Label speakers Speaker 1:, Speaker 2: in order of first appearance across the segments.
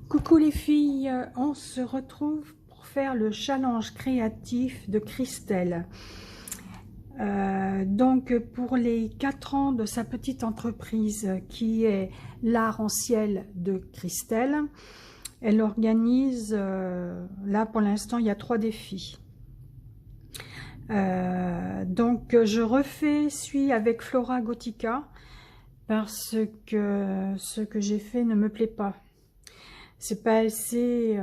Speaker 1: Coucou les filles, on se retrouve pour faire le challenge créatif de Christelle. Donc pour les 4 ans de sa petite entreprise qui est l'art en ciel de Christelle, elle organise, là pour l'instant il y a 3 défis. Donc je refais celui avec Flora Gothica parce que ce que j'ai fait ne me plaît pas. C'est pas assez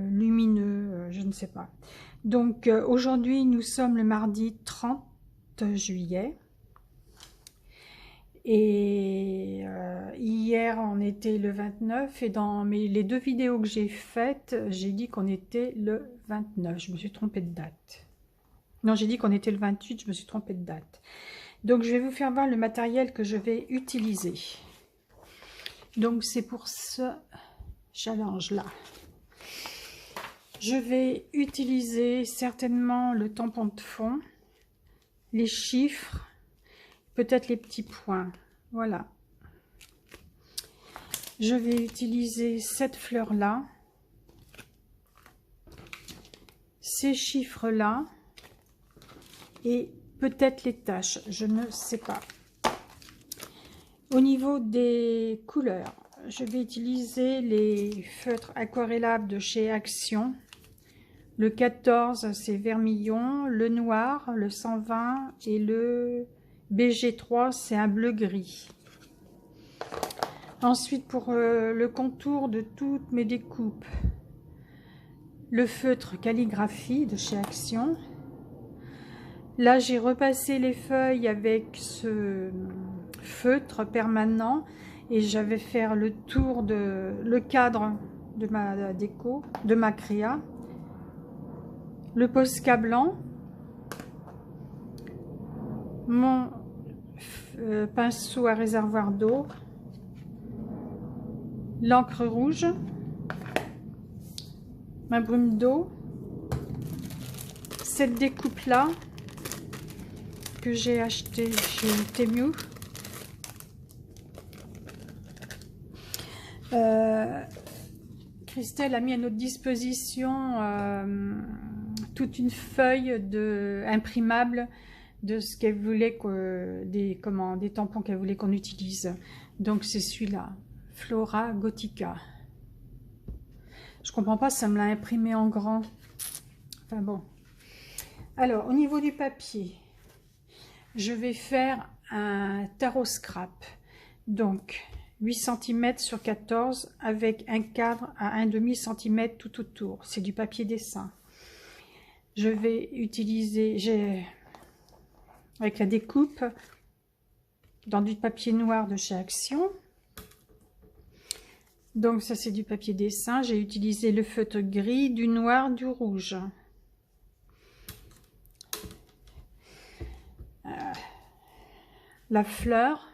Speaker 1: lumineux, je ne sais pas. Donc aujourd'hui nous sommes le mardi 30 juillet et hier on était le 29 et dans les 2 vidéos que j'ai faites, j'ai dit qu'on était le 29, je me suis trompée de date. Non, j'ai dit qu'on était le 28, je me suis trompée de date. Donc je vais vous faire voir le matériel que je vais utiliser. Donc c'est pour ce challenge là. Je vais utiliser certainement le tampon de fond, les chiffres, peut-être les petits points. Voilà. Je vais utiliser cette fleur-là, ces chiffres-là et peut-être les taches, je ne sais pas. Au niveau des couleurs, je vais utiliser les feutres aquarellables de chez Action. Le 14, c'est vermillon, le noir, le 120 et le BG3, c'est un bleu-gris. Ensuite, pour le contour de toutes mes découpes, le feutre calligraphie de chez Action. Là, j'ai repassé les feuilles avec ce feutre permanent et j'avais faire le tour le cadre de ma déco, de ma créa. Le Posca blanc, mon pinceau à réservoir d'eau, l'encre rouge, ma brume d'eau, cette découpe là que j'ai acheté chez Temu. Christelle a mis à notre disposition toute une feuille imprimable de ce qu'elle voulait des tampons qu'elle voulait qu'on utilise. Donc c'est celui-là, Flora Gothica. Je comprends pas, ça me l'a imprimé en grand. Enfin bon. Alors au niveau du papier, je vais faire un tarot scrap. Donc 8 cm sur 14 avec un cadre à 1,5 cm tout autour. C'est du papier dessin. Je vais utiliser, avec la découpe, dans du papier noir de chez Action. Donc ça c'est du papier dessin. J'ai utilisé le feutre gris, du noir, du rouge. La fleur.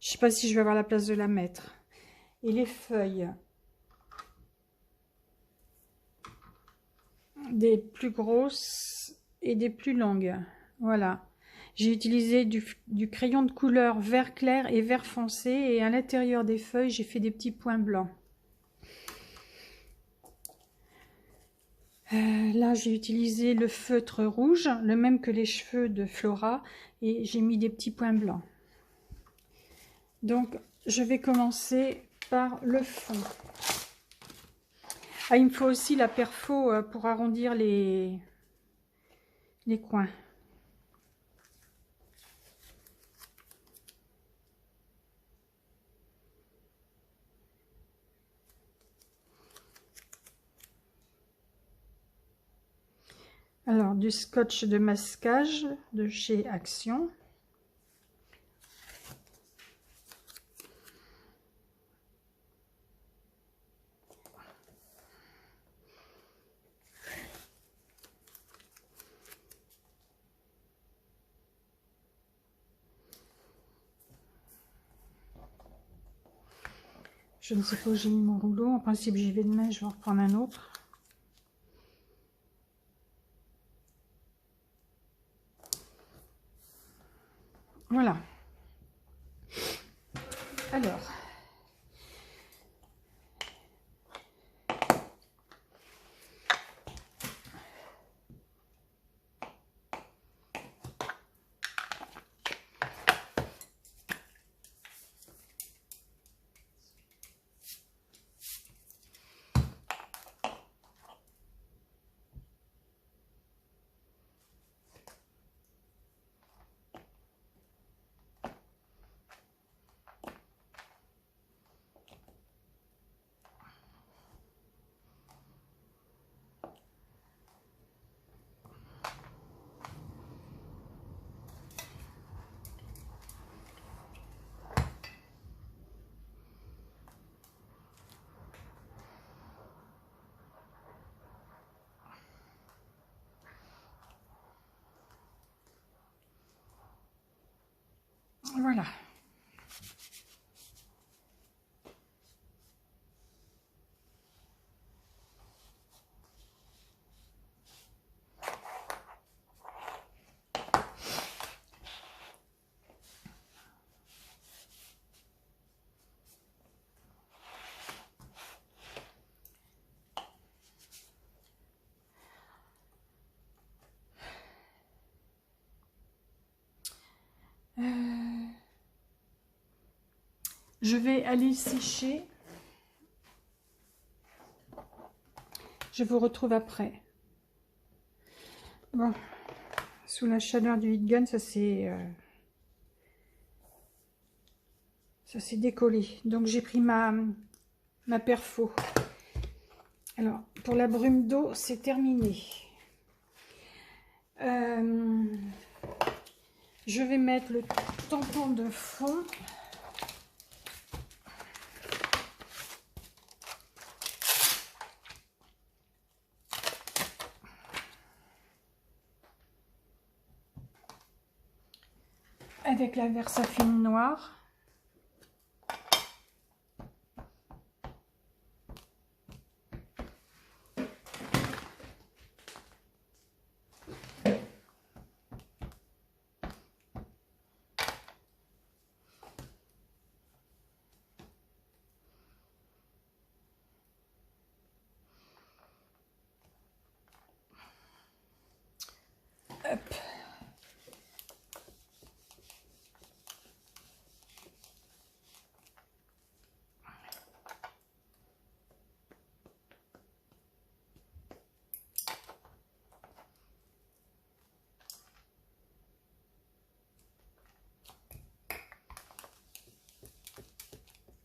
Speaker 1: Je ne sais pas si je vais avoir la place de la mettre. Et les feuilles. Des plus grosses et des plus longues. Voilà. J'ai utilisé du crayon de couleur vert clair et vert foncé. Et à l'intérieur des feuilles, j'ai fait des petits points blancs. Là, j'ai utilisé le feutre rouge, le même que les cheveux de Flora. Et j'ai mis des petits points blancs. Donc, je vais commencer par le fond. Ah, il me faut aussi la perfo pour arrondir les coins. Alors, du scotch de masquage de chez Action. Je ne sais pas où j'ai mis mon rouleau. En principe, j'y vais demain. Je vais en reprendre un autre. Voilà. Alors, Voilà. Je vais aller sécher. Je vous retrouve après. Bon, sous la chaleur du heat gun, ça s'est décollé. Donc j'ai pris ma perfo. Alors, pour la brume d'eau, c'est terminé. Je vais mettre le tampon de fond. Avec la Versafine noire. Hop.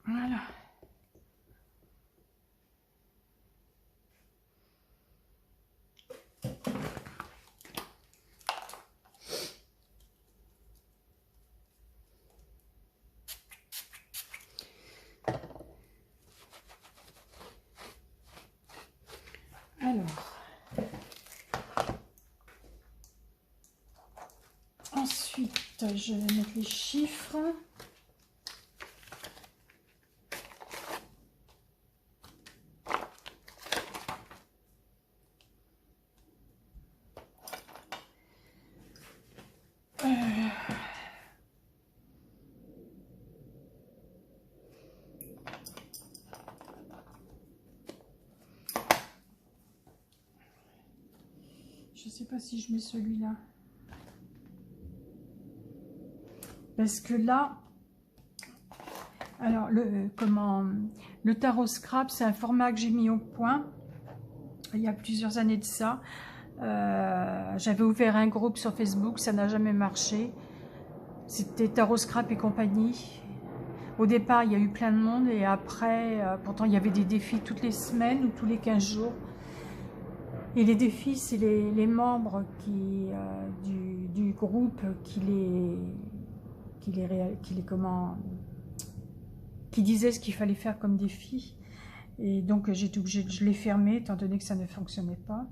Speaker 1: Voilà. Alors, ensuite, je vais mettre les chiffres. Je sais pas si je mets celui-là. Parce que là, alors le tarot scrap, c'est un format que j'ai mis au point il y a plusieurs années de ça. J'avais ouvert un groupe sur Facebook, ça n'a jamais marché. C'était Tarot Scrap et compagnie. Au départ, il y a eu plein de monde et après, pourtant il y avait des défis toutes les semaines ou tous les 15 jours. Et les défis, c'est les membres du groupe qui disaient ce qu'il fallait faire comme défi. Et donc j'ai été obligée, je l'ai fermé étant donné que ça ne fonctionnait pas.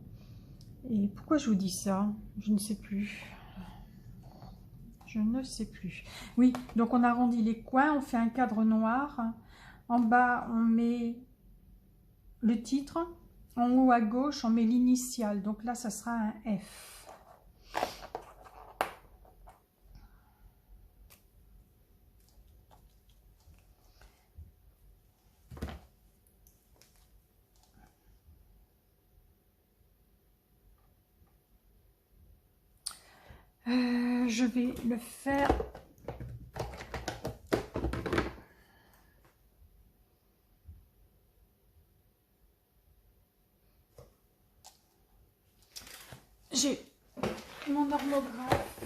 Speaker 1: Et pourquoi je vous dis ça? Je ne sais plus. Je ne sais plus. Oui, donc on arrondit les coins, on fait un cadre noir. En bas, on met le titre. En haut à gauche, on met l'initiale. Donc là, ça sera un F. Je vais le faire. J'ai mon normographe.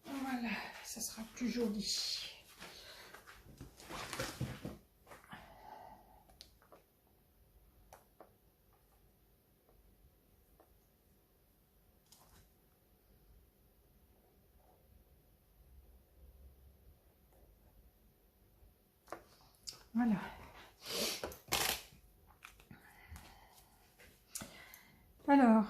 Speaker 1: Voilà, ça sera plus joli. Voilà. Alors,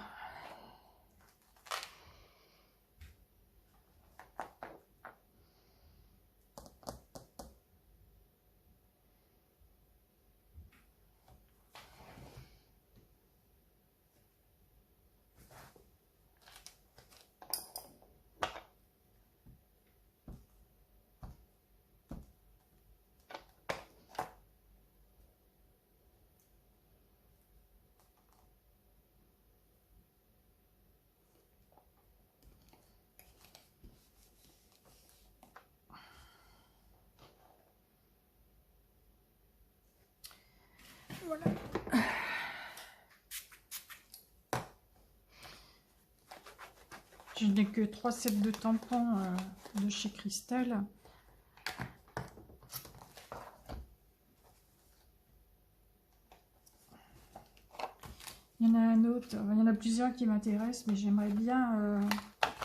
Speaker 1: Voilà. Je n'ai que 3 sets de tampons de chez Christelle. Il y en a un autre, il y en a plusieurs qui m'intéressent, mais j'aimerais bien,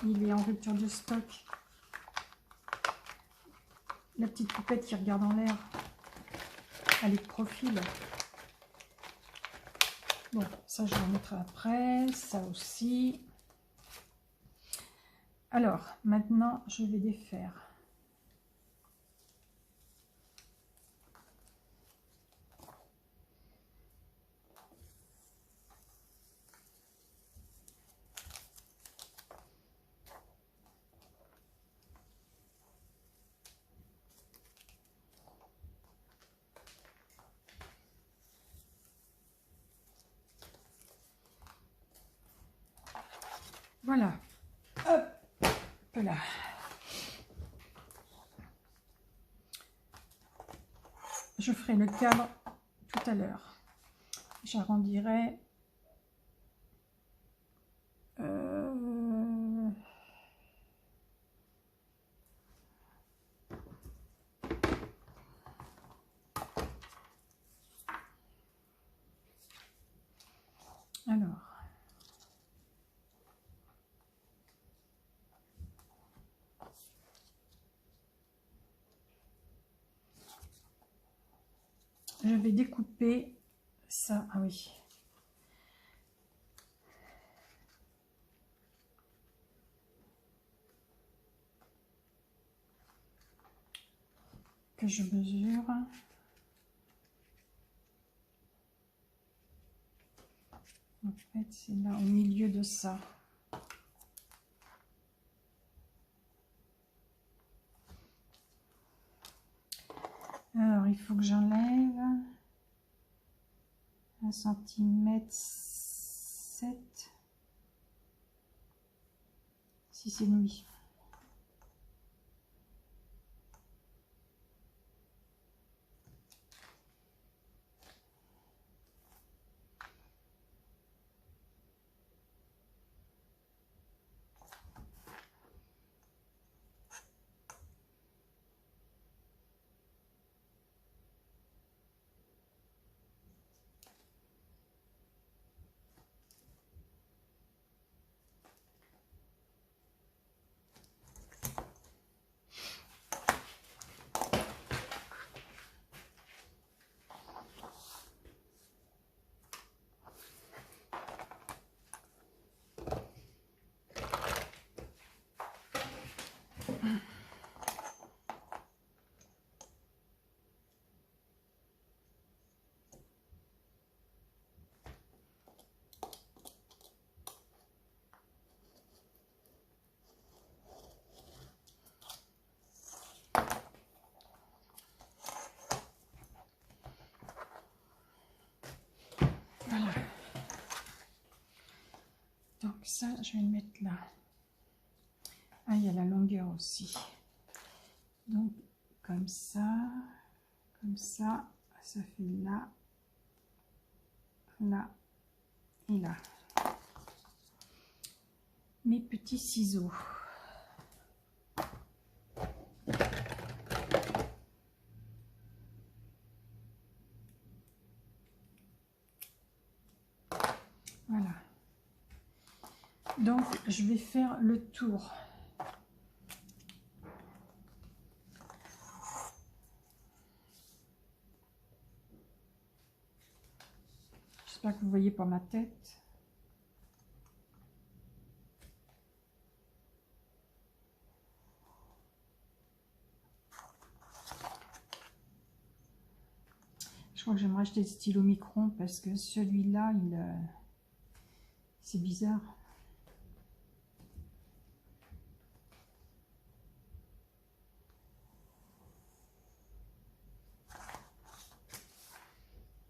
Speaker 1: il est en rupture de stock. La petite poupette qui regarde en l'air, elle est de profil. Bon, ça je le remettrai après, ça aussi. Alors, maintenant, je vais défaire. Voilà. Hop là. Je ferai le cadre tout à l'heure. J'arrondirai. Alors. Je vais découper ça. Ah oui. Que je mesure. En fait, c'est là au milieu de ça. Alors, il faut que j'enlève 1,7 cm si c'est nuit. Voilà. Donc ça, je vais le mettre là. Ah, il y a la longueur aussi. Donc, comme ça, ça fait là, là et là. Mes petits ciseaux. Voilà. Donc, je vais faire le tour. J'espère que vous voyez pas ma tête. Je crois que j'aimerais acheter le stylo micron parce que celui-là, c'est bizarre.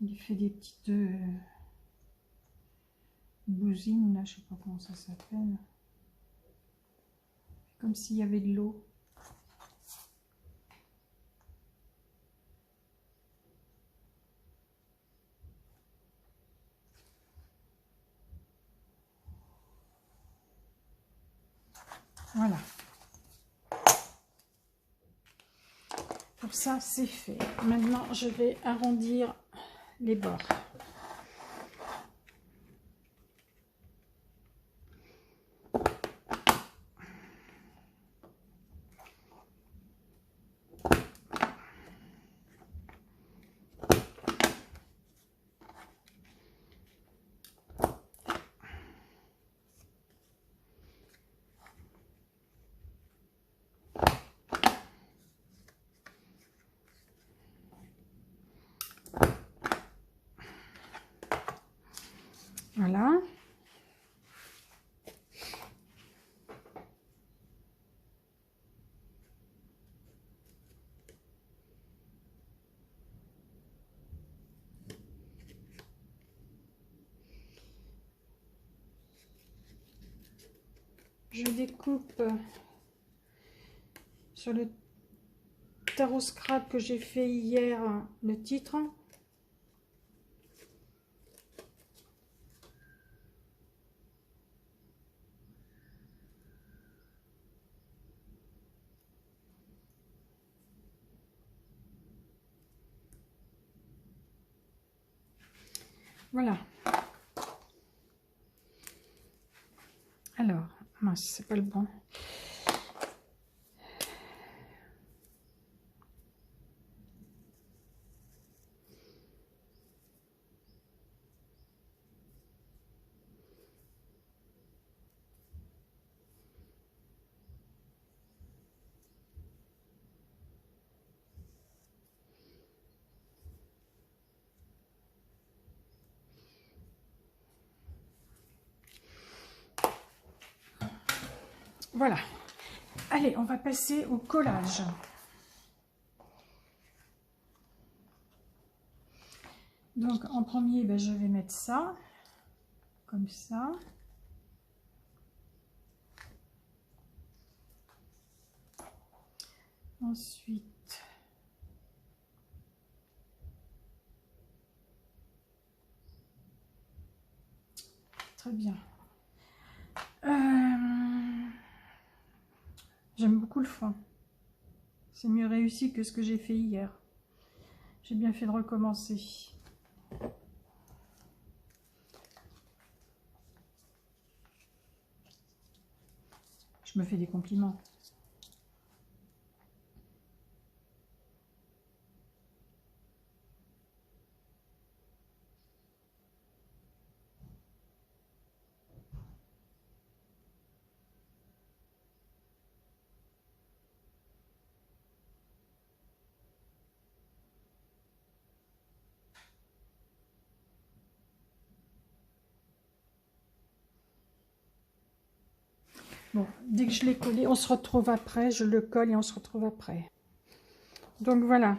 Speaker 1: Il fait des petites bousines, là, je sais pas comment ça s'appelle. Comme s'il y avait de l'eau. Voilà. Pour ça, c'est fait. Maintenant, je vais arrondir les bords. Voilà. Je découpe sur le tarot scrap que j'ai fait hier le titre. Voilà. Alors, mince, c'est pas le bon. Voilà. Allez, on va passer au collage. Donc, en premier, ben, je vais mettre ça, comme ça. Ensuite, très bien. J'aime beaucoup le fond. C'est mieux réussi que ce que j'ai fait hier. J'ai bien fait de recommencer. Je me fais des compliments. Bon, dès que je l'ai collé, on se retrouve après. Je le colle et on se retrouve après. Donc voilà,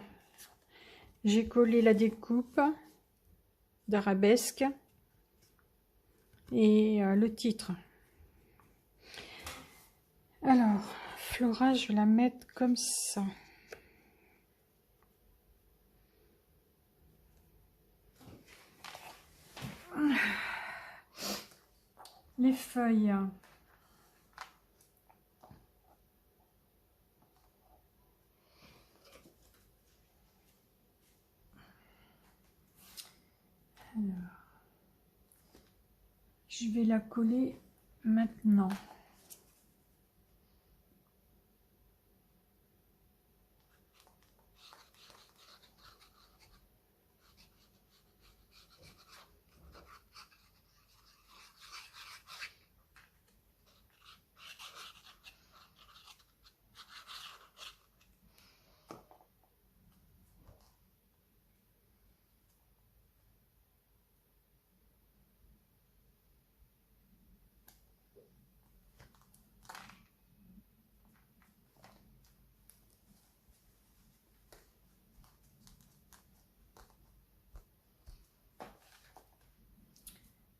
Speaker 1: j'ai collé la découpe d'arabesque et le titre. Alors, Flora, je vais la mettre comme ça. Les feuilles. Alors, je vais la coller maintenant.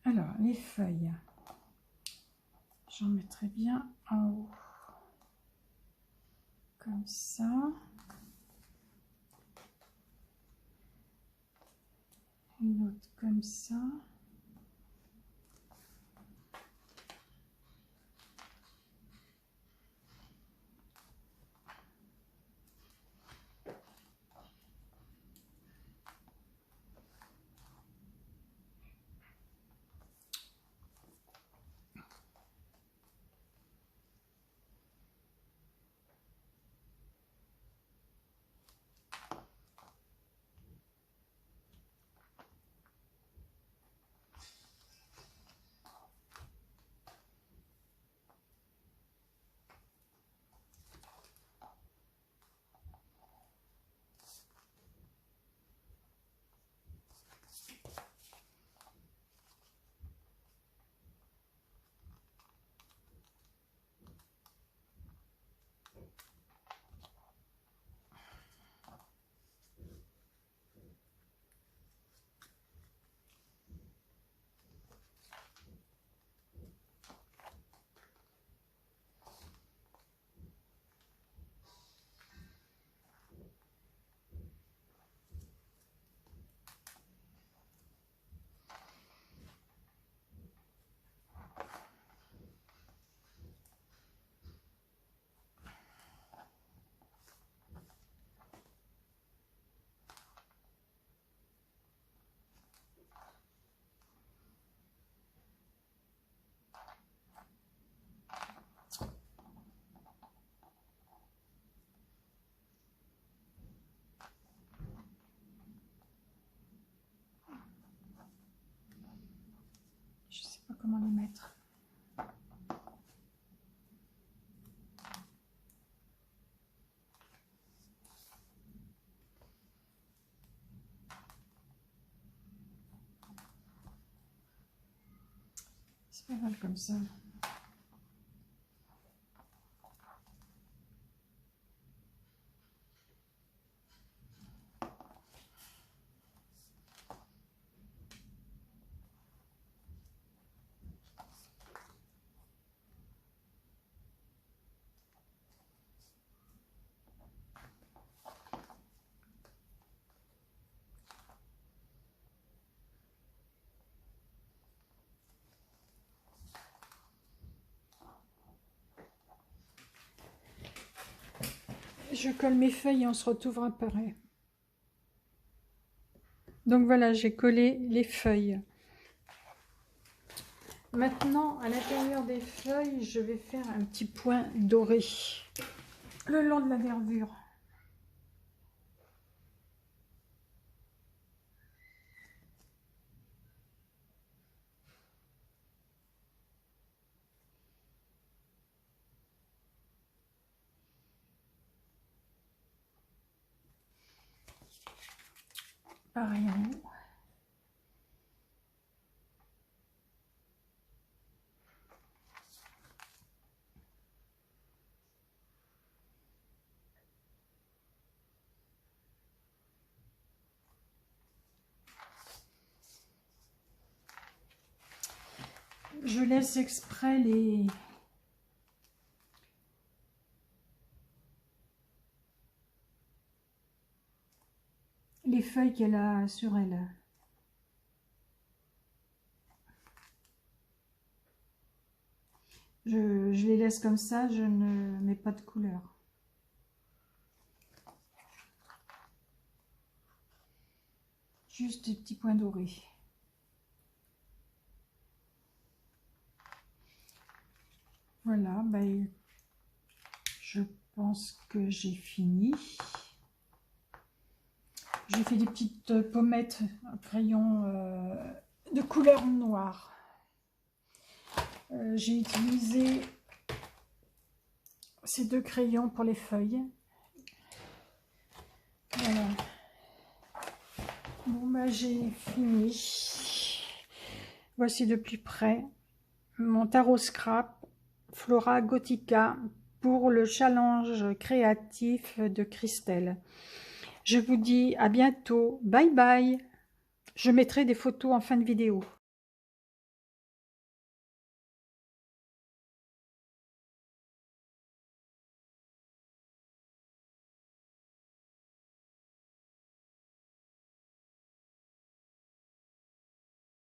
Speaker 1: Alors, les feuilles, j'en mettrai bien en haut, comme ça. Une autre comme ça. mettre. C'est pas mal comme ça. Je colle mes feuilles et on se retrouve après. Donc voilà, j'ai collé les feuilles. Maintenant, à l'intérieur des feuilles, je vais faire un petit point doré le long de la nervure. Pareil en haut. Je laisse exprès les feuilles qu'elle a sur elle. Je les laisse comme ça, je ne mets pas de couleur. Juste des petits points dorés. Voilà, ben, je pense que j'ai fini. J'ai fait des petites pommettes à crayon de couleur noire. J'ai utilisé ces deux crayons pour les feuilles. Voilà. Bon, ben, j'ai fini. Voici de plus près mon tarot scrap Flora Gothica pour le challenge créatif de Christelle. Je vous dis à bientôt. Bye bye. Je mettrai des photos en fin de vidéo.